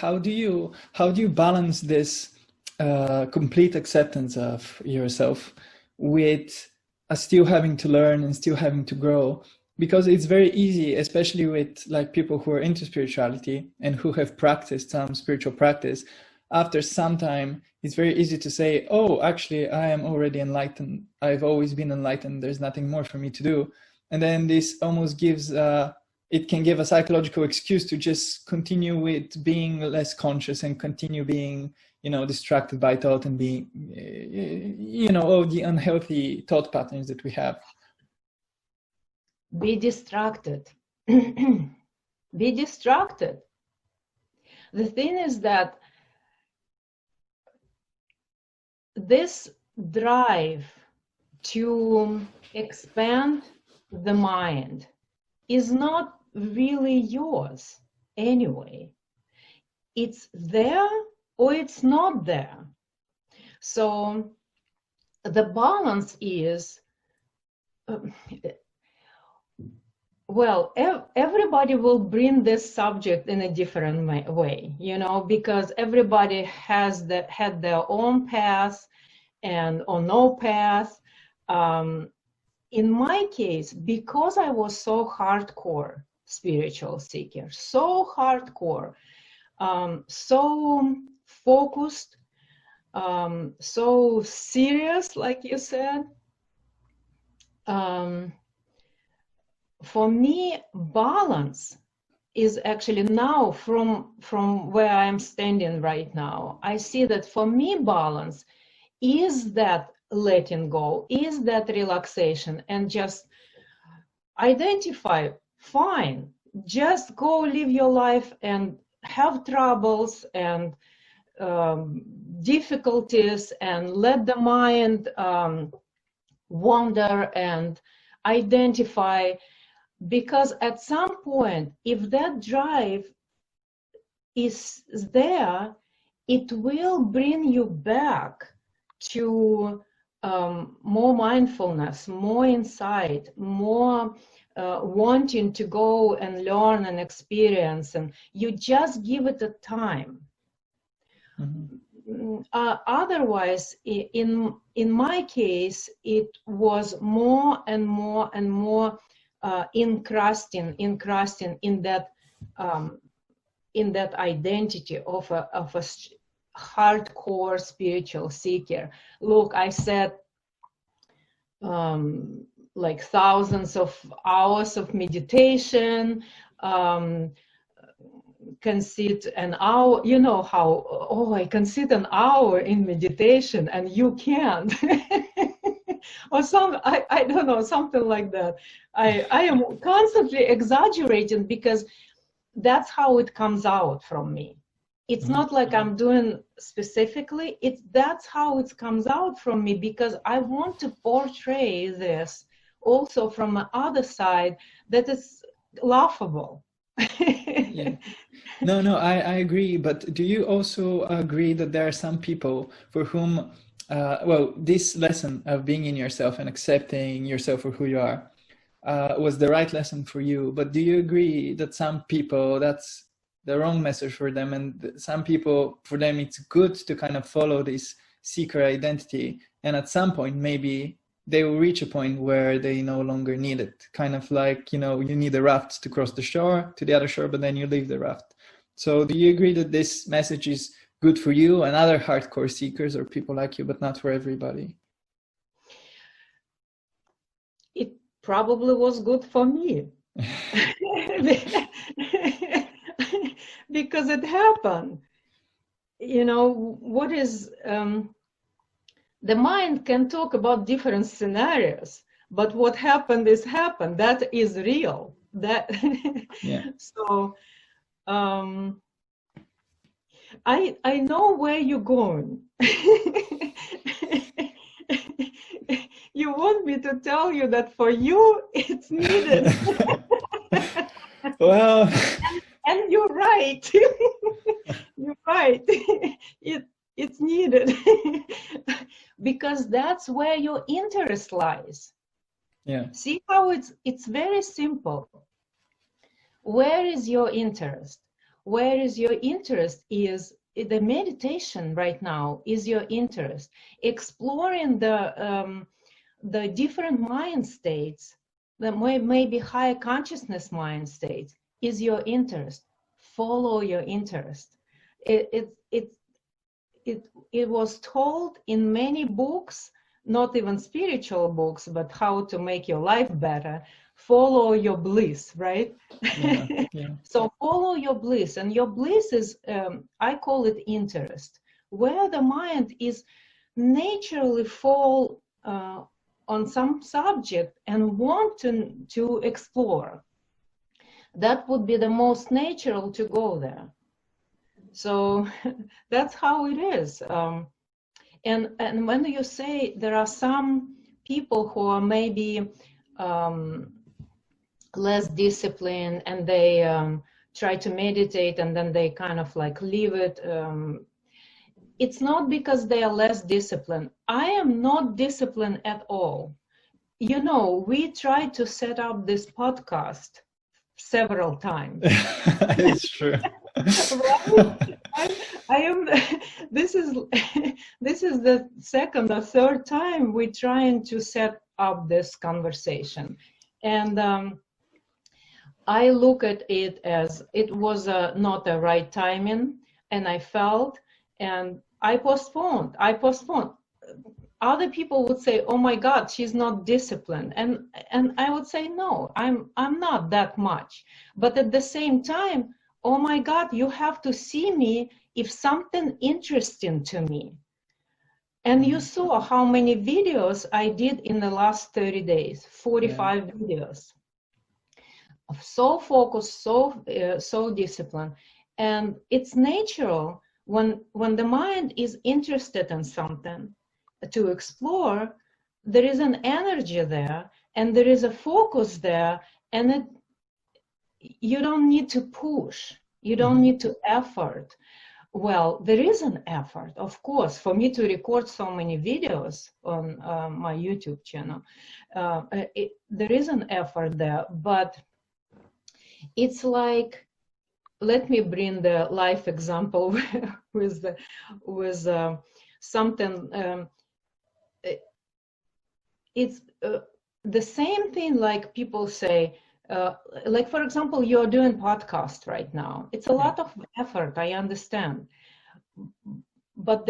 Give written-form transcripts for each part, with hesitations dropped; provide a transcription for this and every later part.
how do you balance this complete acceptance of yourself with still having to learn and still having to grow? Because it's very easy, especially with like people who are into spirituality and who have practiced some spiritual practice. After some time, it's very easy to say, oh, actually, I am already enlightened. I've always been enlightened. There's nothing more for me to do. And then this almost gives, it can give a psychological excuse to just continue with being less conscious and continue being, you know, distracted by thought and being, you know, all the unhealthy thought patterns that we have. Be distracted. Be distracted. The thing is that this drive to expand the mind is not really yours anyway. It's there or it's not there. So the balance is, well, everybody will bring this subject in a different way, you know, because everybody has had their own path and or no path. In my case, because I was so hardcore spiritual seeker, so hardcore, so focused, so serious, like you said, for me, balance is actually now from where I'm standing right now. I see that for me, balance is that letting go, is that relaxation, and just identify, fine, just go live your life and have troubles and difficulties and let the mind wander and identify. Because at some point, if that drive is there, it will bring you back to more mindfulness, more insight, more wanting to go and learn and experience, and you just give it a time. Mm-hmm. Otherwise, in my case, it was more and more and more encrusting in that identity of a hardcore spiritual seeker. Look, I said like thousands of hours of meditation, can sit an hour, you know how, oh, I can sit an hour in meditation and you can't. Or I don't know, something like that. I am constantly exaggerating because that's how it comes out from me. It's not like I'm doing specifically, that's how it comes out from me, because I want to portray this also from the other side that is laughable. Yeah. No, I agree. But do you also agree that there are some people for whom, well, this lesson of being in yourself and accepting yourself for who you are was the right lesson for you? But do you agree that some people, that's the wrong message for them, and some people, for them, it's good to kind of follow this seeker identity, and at some point, maybe they will reach a point where they no longer need it. Kind of like, you know, you need a raft to cross the shore to the other shore, but then you leave the raft. So do you agree that this message is good for you and other hardcore seekers or people like you, but not for everybody? It probably was good for me. Because it happened. You know, what is... the mind can talk about different scenarios, but what happened is happened. That is real. That yeah. So I know where you're going. You want me to tell you that for you it's needed. Well, and you're right. You're right. It's needed. Because that's where your interest lies. Yeah. See how it's very simple. Where is your interest? where is your interest is the meditation right now is your interest. Exploring the different mind states, the maybe higher consciousness mind states, is your interest. Follow your interest. It was told in many books, not even spiritual books, but how to make your life better. Follow your bliss, right? Yeah, yeah. So follow your bliss, and your bliss is, I call it interest, where the mind is naturally fall on some subject and want to explore. That would be the most natural to go there. So that's how it is. And when you say there are some people who are maybe less disciplined and they try to meditate and then they kind of like leave it, it's not because they are less disciplined. I am not disciplined at all. You know, we tried to set up this podcast several times. It's true. Right? I am. This is the second or third time we're trying to set up this conversation, and I look at it as it was not the right timing, and I felt, and I postponed. Other people would say, "Oh my God, she's not disciplined," and I would say, "No, I'm not that much." But at the same time, oh my God, you have to see me if something interesting to me. And you saw how many videos I did in the last 30 days, 45 videos. So focused, so disciplined. And it's natural when the mind is interested in something to explore, there is an energy there and there is a focus there, and you don't need to push, you don't need to effort. Well, there is an effort, of course, for me to record so many videos on my YouTube channel. There is an effort there, but it's like, let me bring the life example with something. It's the same thing, like people say, like, for example, you're doing podcast right now. It's a lot of effort, I understand. But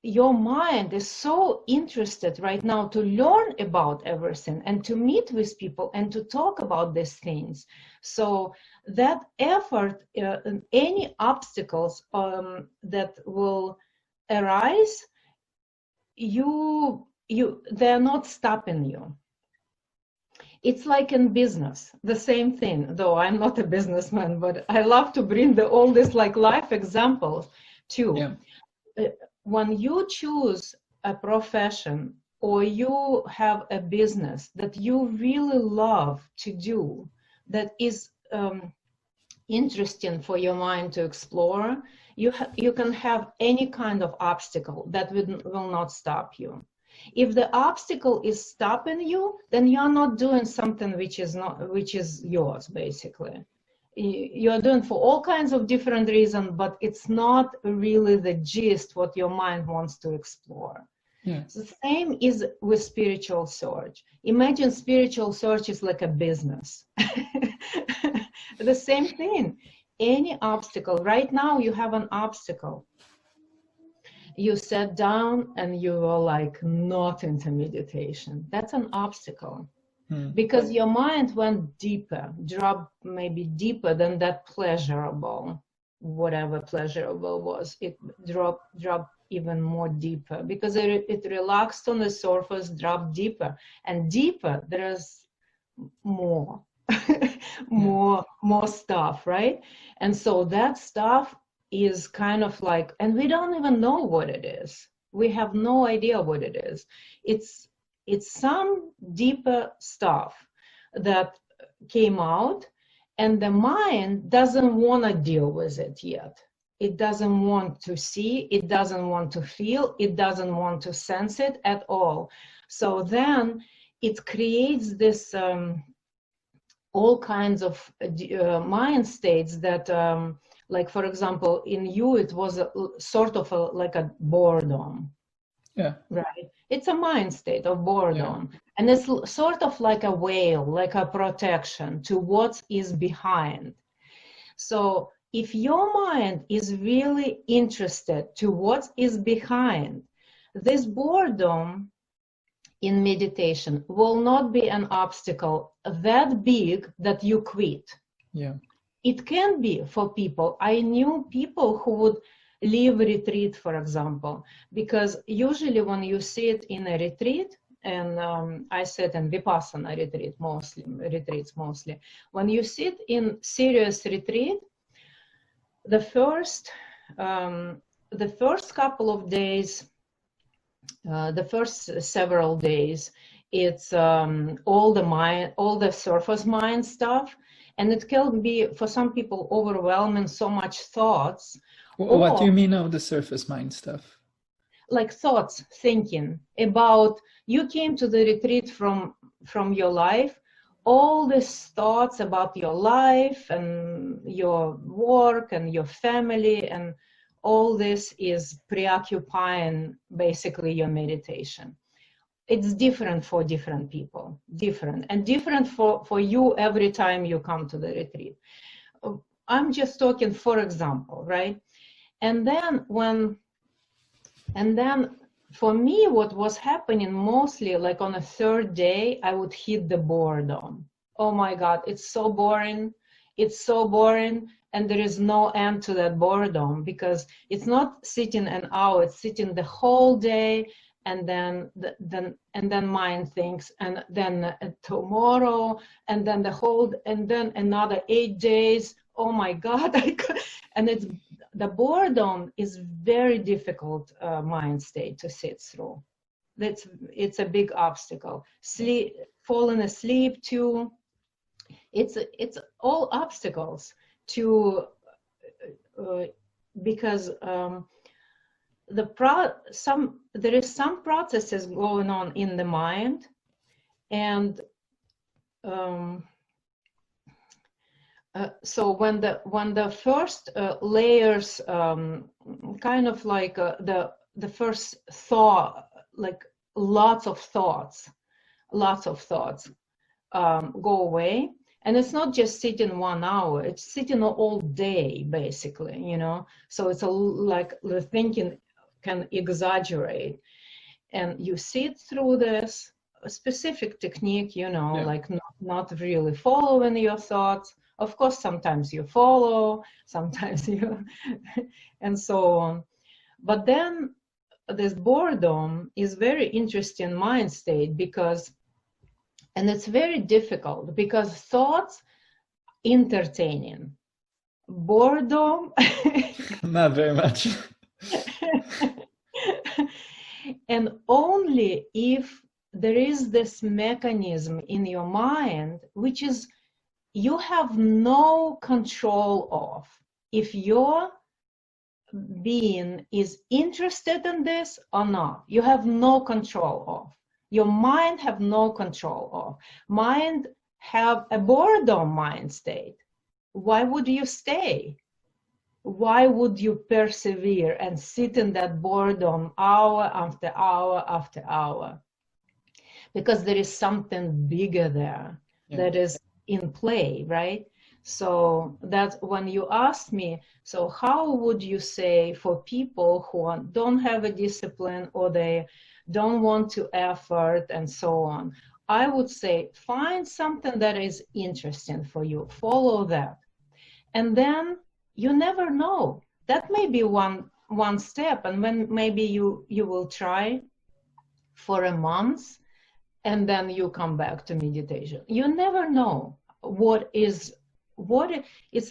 your mind is so interested right now to learn about everything and to meet with people and to talk about these things. So that effort, any obstacles that will arise, they're not stopping you. It's like in business, the same thing, though I'm not a businessman, but I love to bring all this like life examples too. Yeah. When you choose a profession or you have a business that you really love to do, that is interesting for your mind to explore, you can have any kind of obstacle that will not stop you. If the obstacle is stopping you, then you're not doing something which is yours, basically. You're doing for all kinds of different reasons, but it's not really the gist what your mind wants to explore. Yeah. So the same is with spiritual search. Imagine spiritual search is like a business. The same thing. Any obstacle. Right now you have an obstacle. You sat down and you were like not into meditation. That's an obstacle. Because your mind went deeper, dropped maybe deeper than that pleasurable, whatever pleasurable was. It dropped even more deeper because it relaxed on the surface, dropped deeper. And deeper, there's more, more stuff, right? And so that stuff is kind of like, and we don't even know what it is. We have no idea what it is. It's some deeper stuff that came out, and the mind doesn't want to deal with it yet. It doesn't want to see, it doesn't want to feel, it doesn't want to sense it at all. So then it creates this all kinds of mind states that, like for example, in you it was sort of like a boredom. Yeah. Right. It's a mind state of boredom. Yeah. And it's sort of like a veil, like a protection to what is behind. So if your mind is really interested to what is behind, this boredom in meditation will not be an obstacle that big that you quit. Yeah. It can be for people. I knew people who would leave retreat, for example, because usually when you sit in a retreat, and I sit in Vipassana retreats mostly. When you sit in serious retreat, the first couple of days, the first several days, it's all the surface mind stuff, and it can be for some people overwhelming, so much thoughts. What do you mean of the surface mind stuff? Like thoughts, thinking about, you came to the retreat from your life, all these thoughts about your life and your work and your family, and all this is preoccupying basically your meditation. It's different for different people, different for you every time you come to the retreat. I'm just talking for example, right? And then for me, what was happening mostly, like on a third day, I would hit the boredom. Oh my God, it's so boring. It's so boring. And there is no end to that boredom, because it's not sitting an hour, it's sitting the whole day. And then mind thinks, and then tomorrow, and then and then another 8 days. Oh my God. And the boredom is very difficult mind state to sit through. It's a big obstacle. Falling asleep too. It's all obstacles to because there is some processes going on in the mind, and so when the first layers, kind of like the first thought, like lots of thoughts go away, and it's not just sitting 1 hour, it's sitting all day basically, you know. So it's like the thinking can exaggerate, and you sit through this specific technique, you know, yeah. Like not really following your thoughts. Of course, sometimes you follow, sometimes you, and so on. But then this boredom is very interesting mind state, and it's very difficult because thoughts entertaining, boredom not very much. And only if there is this mechanism in your mind, which is you have no control of, if your being is interested in this or not, you have no control of. Your mind have no control of. Mind have a boredom mind state. Why would you stay? Why would you persevere and sit in that boredom hour after hour after hour? Because there is something bigger there, yeah, that is in play, right? So that's when you ask me, so how would you say for people who don't have a discipline, or they don't want to effort and so on, I would say find something that is interesting for you, follow that. And then you never know, that may be one step, and when maybe you will try for a month, and then you come back to meditation. You never know it's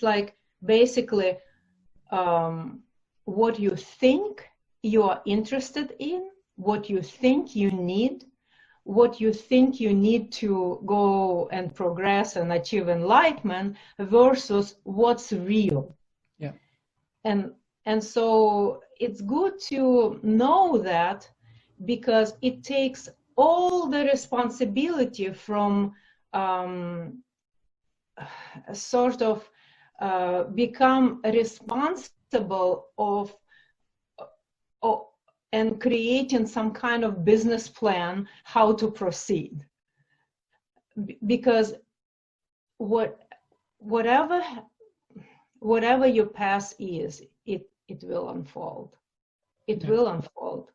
like basically what you think you are interested in, what you think you need, what you think you need to go and progress and achieve enlightenment versus what's real. Yeah. And so it's good to know that, because it takes all the responsibility from sort of become responsible of and creating some kind of business plan how to proceed. Because whatever your path is, it will unfold. It will unfold.